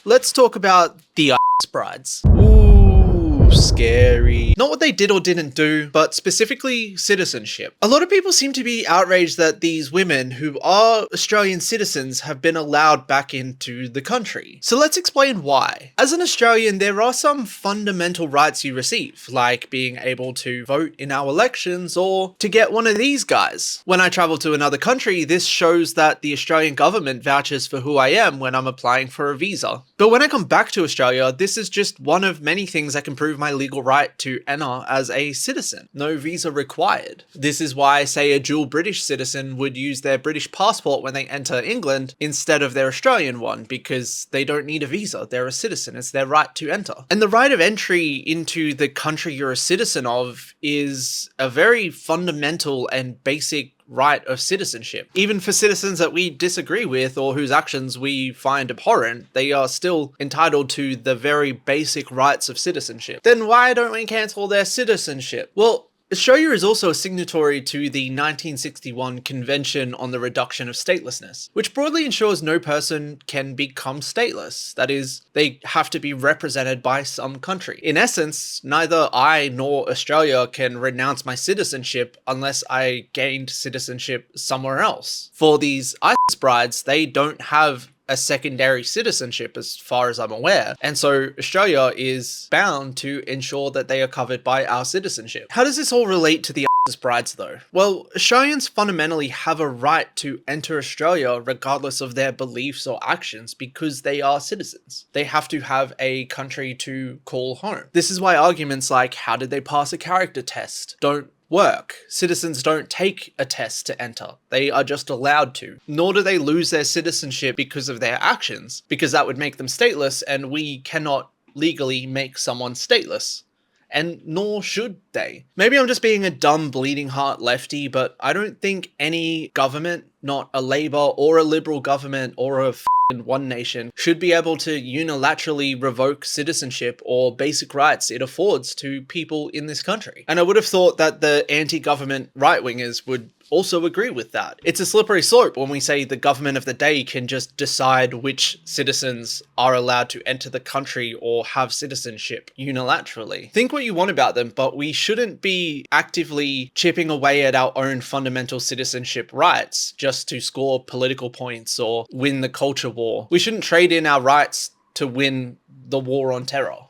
Let's talk about the brides. Ooh, scary. Not what they did or didn't do, but specifically citizenship. A lot of people seem to be outraged that these women, who are Australian citizens, have been allowed back into the country. So let's explain why. As an Australian, there are some fundamental rights you receive, like being able to vote in our elections or to get one of these guys. When I travel to another country, this shows that the Australian government vouches for who I am when I'm applying for a visa. But when I come back to Australia, this is just one of many things that can prove my legal right to enter as a citizen. No visa required. This is why, say, a dual British citizen would use their British passport when they enter England instead of their Australian one, because they don't need a visa. They're a citizen. It's their right to enter. And the right of entry into the country you're a citizen of is a very fundamental and basic right of citizenship. Even for citizens that we disagree with or whose actions we find abhorrent, they are still entitled to the very basic rights of citizenship. Then why don't we cancel their citizenship? Well, Australia is also a signatory to the 1961 Convention on the Reduction of Statelessness, which broadly ensures no person can become stateless. That is, they have to be represented by some country. In essence, neither I nor Australia can renounce my citizenship unless I gained citizenship somewhere else. For these ISIS brides, they don't have a secondary citizenship as far as I'm aware, and so Australia is bound to ensure that they are covered by our citizenship. How does this all relate to the brides though? Well, Australians fundamentally have a right to enter Australia regardless of their beliefs or actions because they are citizens. They have to have a country to call home. This is why arguments like how did they pass a character test don't work. Citizens don't take a test to enter. They are just allowed to. Nor do they lose their citizenship because of their actions, because that would make them stateless, and we cannot legally make someone stateless. And nor should they. Maybe I'm just being a dumb bleeding heart lefty, but I don't think any government, not a Labour or a Liberal government or a One Nation, should be able to unilaterally revoke citizenship or basic rights it affords to people in this country. And I would have thought that the anti-government right-wingers would also agree with that. It's a slippery slope when we say the government of the day can just decide which citizens are allowed to enter the country or have citizenship unilaterally. Think what you want about them, but we shouldn't be actively chipping away at our own fundamental citizenship rights just to score political points or win the culture war. We shouldn't trade in our rights to win the war on terror.